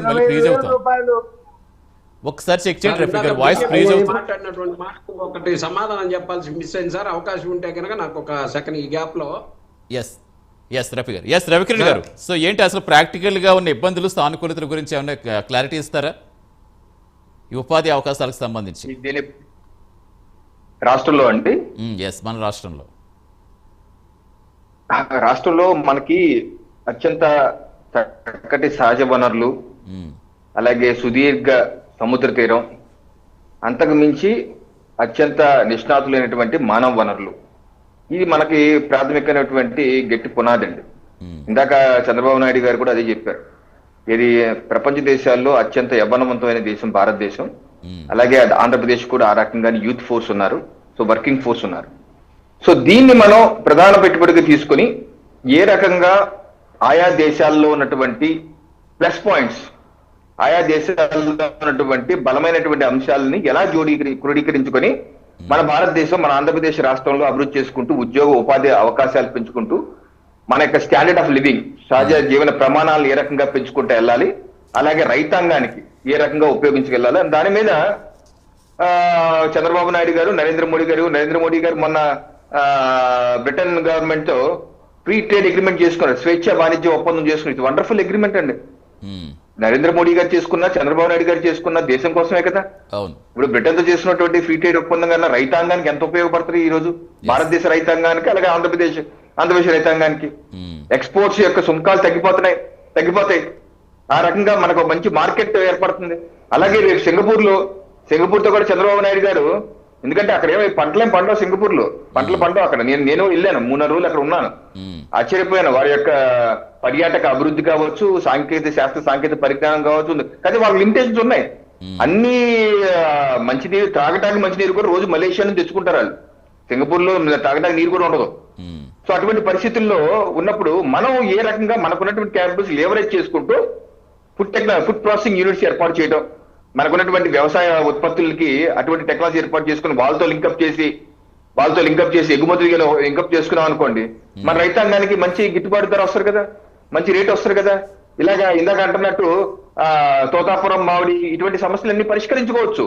మళ్ళీ ఫ్రీజ్ అవుతాం. ఒకసారి చెక్ చేయండి రఫీ గారు, వాయిస్ ఫ్రీజ్ అవుతుంది. మాట్లాడినటువంటి మాటకు ఒకటి సమాధానం చెప్పాల్సి మిస్ అయింది సార్. అవకాశం ఉంటే కనుక నాకు ఒక సెకండ్ ఈ గ్యాప్ లో. ఎస్ రఫీ గారు, ఎస్ రవికిరణ్ గారు. సో ఏంటి అసలు ప్రాక్టికల్ గా ఉన్న ఇబ్బందులు, సానుకూలతల గురించి ఏమైనా క్లారిటీ ఇస్తారా ఈ ఉపాధి అవకాశాలకు సంబంధించి? రాష్ట్రంలో అంటే ఎస్ మన రాష్ట్రంలో మనకి అత్యంత చక్కటి సహజ వనరులు, అలాగే సుదీర్ఘ సముద్ర తీరం, అంతకు మించి అత్యంత నిష్ణాతులైనటువంటి మానవ వనరులు, ఇది మనకి ప్రాథమికమైనటువంటి గట్టి పునాది అండి. ఇందాక చంద్రబాబు నాయుడు గారు కూడా అదే చెప్పారు. ఇది ప్రపంచ దేశాల్లో అత్యంత యవ్వనవంతమైన దేశం భారతదేశం. అలాగే ఆంధ్రప్రదేశ్ కూడా ఆ రకంగానే యూత్ ఫోర్స్ ఉన్నారు, సో వర్కింగ్ ఫోర్స్ ఉన్నారు. సో దీన్ని మనం ప్రధాన పెట్టుబడిగా తీసుకుని ఏ రకంగా ఆయా దేశాల్లో ఉన్నటువంటి ప్లస్ పాయింట్స్, ఆయా దేశాల్లో ఉన్నటువంటి బలమైనటువంటి అంశాలని ఎలా క్రోడీకరించుకొని మన భారతదేశం, మన ఆంధ్రప్రదేశ్ రాష్ట్రంలో అభివృద్ధి చేసుకుంటూ ఉద్యోగ ఉపాధి అవకాశాలు పెంచుకుంటూ మన యొక్క స్టాండర్డ్ ఆఫ్ లివింగ్, సహజ జీవన ప్రమాణాలు ఏ రకంగా పెంచుకుంటూ వెళ్ళాలి, అలాగే రైతాంగానికి ఏ రకంగా ఉపయోగించుకెళ్ళాలి, దాని మీద చంద్రబాబు నాయుడు గారు, నరేంద్ర మోడీ గారు మొన్న బ్రిటన్ గవర్నమెంట్ తో ఫ్రీ ట్రేడ్ అగ్రిమెంట్ చేసుకున్నారు, స్వేచ్ఛ వాణిజ్య ఒప్పందం చేసుకున్నారు. ఇది వండర్ఫుల్ అగ్రిమెంట్ అండి. నరేంద్ర మోడీ గారు చేసుకున్నా, చంద్రబాబు నాయుడు గారు చేసుకున్నా దేశం కోసమే కదా. ఇప్పుడు బ్రిటన్ తో చేసినటువంటి ఫ్రీ ట్రేడ్ ఒప్పందం కన్నా రైతాంగానికి ఎంత ఉపయోగపడుతుంది ఈ రోజు, భారతదేశ రైతాంగానికి, అలాగే ఆంధ్రప్రదేశ్ రైతాంగానికి. ఎక్స్పోర్ట్స్ యొక్క సుంకాలు తగ్గిపోతాయి. ఆ రకంగా మనకు మంచి మార్కెట్ ఏర్పడుతుంది. అలాగే రేపు సింగపూర్ తో కూడా చంద్రబాబు నాయుడు గారు, ఎందుకంటే అక్కడ ఏమో పంటలేం పండవు, సింగపూర్ లో పంటలు పండవు. అక్కడ నేను వెళ్ళాను, 3 రోజులు అక్కడ ఉన్నాను, ఆశ్చర్యపోయాను. వారి యొక్క పర్యాటక అభివృద్ధి కావచ్చు, శాస్త్ర సాంకేతిక పరిజ్ఞానం కావచ్చు, కానీ వాళ్ళ లిమిటేషన్స్ ఉన్నాయి. అన్ని మంచినీరు, త్రాగటానికి మంచినీరు కూడా రోజు మలేషియా నుంచి తెచ్చుకుంటారు వాళ్ళు. సింగపూర్ లో తాగడానికి నీరు కూడా ఉండదు. సో అటువంటి పరిస్థితుల్లో ఉన్నప్పుడు మనం ఏ రకంగా మనకున్నటువంటి క్యాపబిలిటీస్ లేవరేజ్ చేసుకుంటూ ఫుడ్ ప్రాసెసింగ్ యూనిట్స్ ఏర్పాటు చేయడం, మనకున్నటువంటి వ్యవసాయ ఉత్పత్తులకి అటువంటి టెక్నాలజీ ఏర్పాటు చేసుకుని వాళ్ళతో లింకప్ చేసి ఎగుమతులు లింకప్ చేసుకున్నాం అనుకోండి, మన రైతాంగానికి మంచి గిట్టుబాటు ధర వస్తారు కదా, మంచి రేట్ వస్తారు కదా. ఇందాక అంటున్నట్టు తోతాపురం, మామిడి ఇటువంటి సమస్యలన్నీ పరిష్కరించుకోవచ్చు.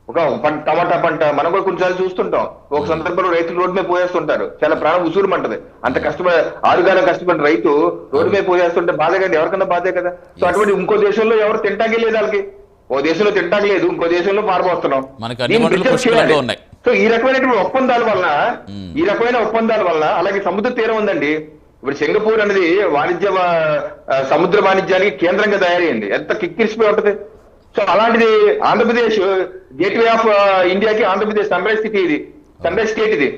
ఒక టమాటా పంట మనం కూడా కొన్నిసార్లు చూస్తుంటాం, ఒక సందర్భంలో రైతులు రోడ్డు మీద పోయేస్తుంటారు, చాలా ప్రాణం ఉసూరుమంటది. అంత ఆరుగాలం కష్టపడిన రైతు రోడ్డు మీద పోయేస్తుంటే బాధ కదా, ఎవరికన్నా బాధే కదా. సో అటువంటి ఇంకో దేశంలో ఎవరు తింటాకే లేదు, వాళ్ళకి ఓ దేశంలో తింటాక లేదు, ఇంకో దేశంలో పారిపోస్తున్నాం. సో ఈ రకమైనటువంటి ఒప్పందాల వల్ల అలాగే సముద్ర తీరం ఉందండి. ఇప్పుడు సింగపూర్ అనేది సముద్ర వాణిజ్యానికి కేంద్రంగా తయారైంది, ఎంత కిక్కిరిసిపోయి ఉంటది. సో అలాంటిది ఆంధ్రప్రదేశ్ గేట్వే ఆఫ్ ఇండియాకి ఆంధ్రప్రదేశ్ సన్ రైజ్ స్టేట్ ఇది.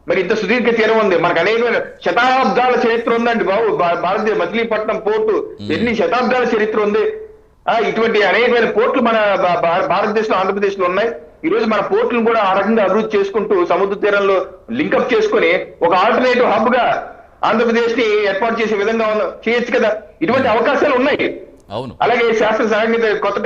మరి ఇంత సుదీర్ఘ తీరం ఉంది, మనకు అనేకమైన శతాబ్దాల చరిత్ర ఉందండి బాబు. భారతదేశ మచిలీపట్నం పోర్టు ఎన్ని శతాబ్దాల చరిత్ర ఉంది. ఇటువంటి అనేకమైన పోర్టులు మన భారతదేశంలో, ఆంధ్రప్రదేశ్ లో ఉన్నాయి. ఈ రోజు మన పోర్టులను కూడా ఆ రకంగా అభివృద్ధి చేసుకుంటూ సముద్ర తీరంలో లింకప్ చేసుకుని ఒక ఆల్టర్నేటివ్ హబ్ గా ఆంధ్రప్రదేశ్ ని ఏర్పాటు చేసే విధంగా చేయొచ్చు కదా. ఇటువంటి అవకాశాలు ఉన్నాయి. అలాగే శాస్త్ర సాంకేతిక కొత్త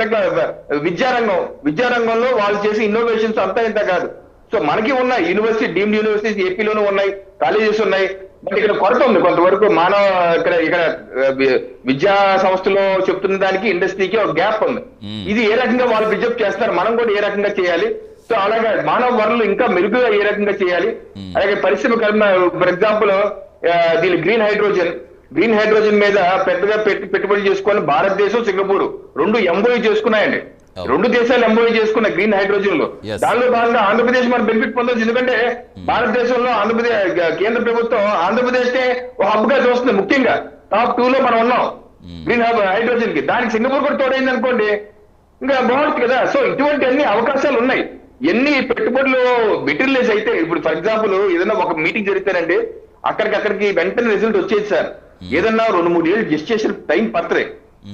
విద్యారంగంలో వాళ్ళు చేసే ఇన్నోవేషన్స్ అంతా ఇంత కాదు. సో మనకి ఉన్నాయి యూనివర్సిటీ, డీమ్డ్ యూనివర్సిటీస్ ఏపీలోనూ ఉన్నాయి, కాలేజెస్ ఉన్నాయి. బట్ ఇక్కడ కొరత ఉంది కొంతవరకు. ఇక్కడ విద్యా సంస్థలో చెప్తున్న దానికి ఇండస్ట్రీకి ఒక గ్యాప్ ఉంది. ఇది ఏ రకంగా వాళ్ళు బిజెప్ చేస్తారు, మనం కూడా ఏ రకంగా చేయాలి. సో అలాగే మానవ వనరులు ఇంకా మెరుగుగా ఏ రకంగా చేయాలి. అలాగే పరిశ్రమ ఫర్ ఎగ్జాంపుల్ దీని గ్రీన్ హైడ్రోజన్ మీద పెద్దగా పెట్టుబడి చేసుకొని భారతదేశం, సింగపూర్ రెండు ఎంఓయూ చేసుకున్నాయండి. 2 దేశాలు ఎంఓయూ చేసుకున్న గ్రీన్ హైడ్రోజన్ లో. దానిలో భాగంగా ఆంధ్రప్రదేశ్ మన బెనిఫిట్ పొందొచ్చు. ఎందుకంటే భారతదేశంలో కేంద్ర ప్రభుత్వం ఆంధ్రప్రదేశ్ నే ఒక హబ్ గా చూస్తుంది. ముఖ్యంగా టాప్ 2 లో మనం ఉన్నాం గ్రీన్ హైడ్రోజన్ కి. దానికి సింగపూర్ కూడా తోడైంది అనుకోండి, ఇంకా బాగుంటుంది కదా. సో ఇటువంటి అన్ని అవకాశాలు ఉన్నాయి. ఎన్ని పెట్టుబడులు మెటీరియలైజ్ అయితే, ఇప్పుడు ఫర్ ఎగ్జాంపుల్ ఏదైనా ఒక మీటింగ్ జరిగితేనండి అక్కడికి వెంటనే రిజల్ట్ వచ్చేది సార్. ఏదన్నా 2-3 ఏళ్ళు జెస్టేషన్ టైం పడుతుంది.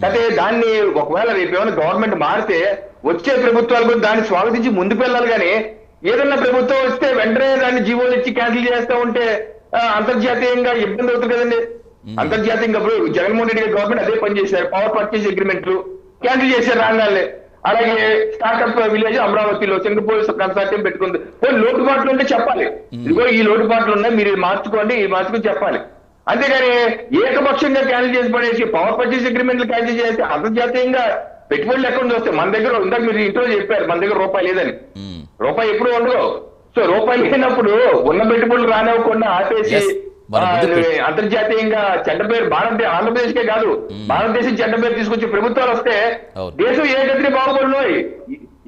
అయితే దాన్ని ఒకవేళ రేపు ఏమైనా గవర్నమెంట్ మారితే వచ్చే ప్రభుత్వాలు కూడా దాన్ని స్వాగతించి ముందుకు వెళ్ళాలి. కానీ ఏదన్నా ప్రభుత్వం వస్తే వెంటనే దాన్ని జీవోలు ఇచ్చి క్యాన్సిల్ చేస్తూ ఉంటే అంతర్జాతీయంగా ఇబ్బంది అవుతుంది కదండి. అంతర్జాతీయంగా ఇప్పుడు జగన్మోహన్ రెడ్డి గవర్నమెంట్ అదే పని చేశారు. పవర్ పర్చేజ్ అగ్రిమెంట్లు క్యాన్సిల్ చేశారు రాగానే. అలాగే స్టార్ట్అప్ విలేజ్ అమరావతిలో సింగపూర్ కన్సార్టియం పెట్టుకుంది. లోటుపాట్లు ఉంటే చెప్పాలి, ఇదిగో ఈ లోటుపాట్లు ఉన్నాయి, మీరు మార్చుకొని చెప్పాలి. అంతేగాని ఏకపక్షంగా క్యాన్సిల్ చేసి పడేసి పవర్ పర్చేస్ అగ్రిమెంట్లు క్యాన్సిల్ చేస్తే అంతర్జాతీయంగా పెట్టుబడులు ఎక్కడ నుంచి వస్తాయి? మన దగ్గర ఇందాక మీరు ఇంట్లో చెప్పారు మన దగ్గర రూపాయి లేదని. మ్మ్. రూపాయి ఎప్పుడు ఉండదు. సో రూపాయి లేనప్పుడు ఉన్న పెట్టుబడులు రానివ్వకుండా ఆపేసి Yes. మన ముందు అంతర్జాతీయంగా చెడ్డ పేరు ఆంధ్రప్రదేశ్ కే కాదు భారతదేశం చెడ్డ పేరు తీసుకొచ్చి ప్రభుత్వాలు వస్తే అవును. దేశం ఏ గతిని బాగుపడినోయ్,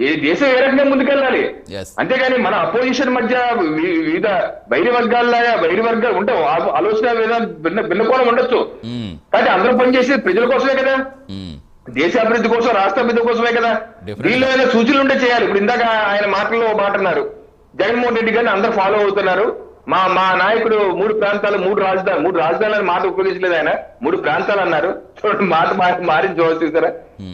ఏ దేశం ఏ రకంగా ముందుకెళ్ళాలి. Yes. అంతేగాని మన అపోజిషన్ మధ్య వివిధ బయట వర్గాలు ఉంటావు, ఆలోచన భిన్న కోణం ఉండొచ్చు. మ్మ్. కానీ అందరూ పనిచేసేది ప్రజల కోసమే కదా, మ్మ్. దేశ అభివృద్ధి కోసం, రాష్ట్ర అభివృద్ధి కోసమే కదా. Definitely. వీళ్ళు ఏమైనా సూచనలు ఉంటే చేయాలి. ఇప్పుడు ఇందాక ఆయన మాటల్లో ఒక మాట అన్నారు, జగన్మోహన్ రెడ్డి గారిని అందరూ ఫాలో అవుతున్నారు. మా నాయకుడు 3 ప్రాంతాలు 3 రాజధానులు అని మాట ఉపయోగించలేదు ఆయన, 3 ప్రాంతాలు అన్నారు. చూడండి మాట మారి చూసారా.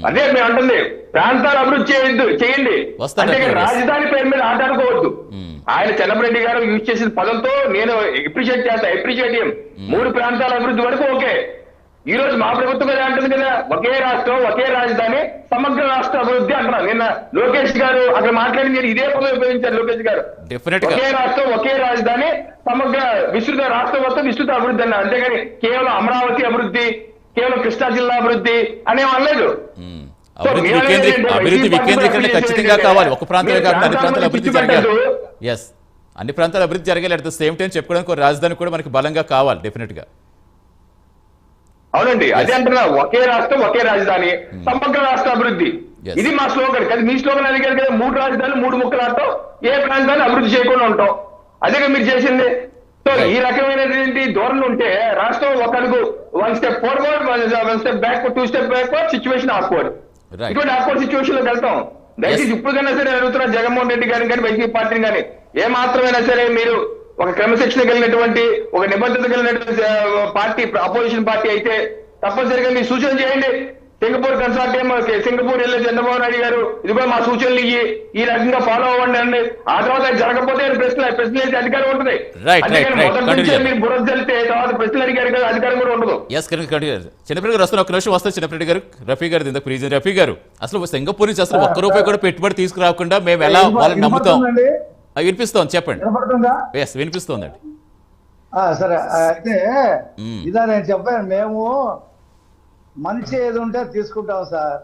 అదే మేము అంటుంది, ప్రాంతాలు అభివృద్ధి చేయండి, వస్తాను అంతేగాని రాజధాని పేరు మీద ఆటాడుకోవద్దు. మ్మ్. ఆయన చంద్రబాబు గారు యూజ్ చేసిన పదంతో నేను అప్రిషియేట్ 3 ప్రాంతాల అభివృద్ధి వరకు ఓకే. ఈ రోజు మా ప్రభుత్వం కదా అంటుంది కదా, ఒకే రాష్ట్రం ఒకే రాజధాని సమగ్ర రాష్ట్ర అభివృద్ధి అంటున్నారు. నిన్న లోకేష్ గారు అక్కడ మాట్లాడి నేను ఇదే పదం ఉపయోగించారు. లోకేష్ గారు డెఫినెట్ గా ఒకే రాష్ట్రం ఒకే రాజధాని సమగ్ర విస్తృత రాష్ట్రం మొత్తం విస్తృత అభివృద్ధి అన్నారు. అంతేగాని కేవలం అమరావతి అభివృద్ధి, కేవలం కృష్ణా జిల్లా అభివృద్ధి అనేం అనలేదు. మ్మ్. అభివృద్ధి వికేంద్రీకరణ ఖచ్చితంగా కావాలి. ఒక ప్రాంతాలే కాకుండా అన్ని ప్రాంతాల అభివృద్ధి జరగాలి. ఎస్, అన్ని ప్రాంతాల అభివృద్ధి జరగాలి. అట్ ద సేమ్ టైం చెప్పుకోవడానికి ఒక రాజధాని కూడా మనకి బలంగా కావాలి డెఫినెట్ గా. అవునండి, అదే అంటున్నా, ఒకే రాష్ట్రం ఒకే రాజధాని సమగ్ర రాష్ట్ర అభివృద్ధి. Yes. ఇది మా స్లోగన్. కానీ మీ స్లోగన్ అడిగారు కదా, 3 రాజధానులు 3 ముక్కలు ఆడటం, ఏ ప్రాంతాన్ని అభివృద్ధి చేయకుండా ఉంటాం. అదేగా మీరు చేసింది. సో ఈ రకమైనటువంటి ధోరణి ఉంటే రాష్ట్రం ఒక అడుగు 1 step forward 1 step back 2 step backward, situation awkward. Right. ఇటువంటి ఆక్వర్డ్ సిచ్యువేషన్ లోకి వెళ్తాం. దయచేసి ఇప్పుడుకైనా సరే అడుగుతున్నా జగన్మోహన్ రెడ్డి గారిని కానీ వైసీపీ పార్టీని కానీ, ఏ మాత్రమైనా సరే మీరు ఒక క్రమశిక్షణ కలిగినటువంటి ఒక నిబద్ధత కలిగినటువంటి పార్టీ, అపోజిషన్ పార్టీ అయితే తప్పనిసరిగా మీరు సూచన చేయండి. సింగపూర్ కన్సార్టియం, సింగపూర్ వెళ్ళే చంద్రబాబు నాయుడు గారు ఇదిగో మా సూచనలు ఈ రకంగా ఫాలో అవ్వండి అండి. ఆ తర్వాత అది జరగకపోతే ప్రశ్నలు వేసే అధికారం ఉంటుంది. మొదటి నుంచే మీరు బురద చల్లితే తర్వాత ప్రశ్నలు అడిగారు కదా, అధికారం కూడా ఉండదు. ఎస్ చిన్నప్పటి గారు వస్తున్న ఒక నిమిషం వస్తారు. చిన్నప్పటి గారు, రఫీ గారు ఇందాక ప్రీజన్ రఫీ గారు, అసలు సింగపూర్ నుంచి అసలు 1 రూపాయి కూడా పెట్టుబడి తీసుకురాకుండా మేము ఎలా వాళ్ళని నమ్ముతాం? వినిపిస్తోంది, చెప్పండి. ఎస్ వినిపిస్తోందండి. సరే, అయితే ఇదా నేను చెప్పాను, మేము మంచి ఏది ఉంటే తీసుకుంటాం సార్.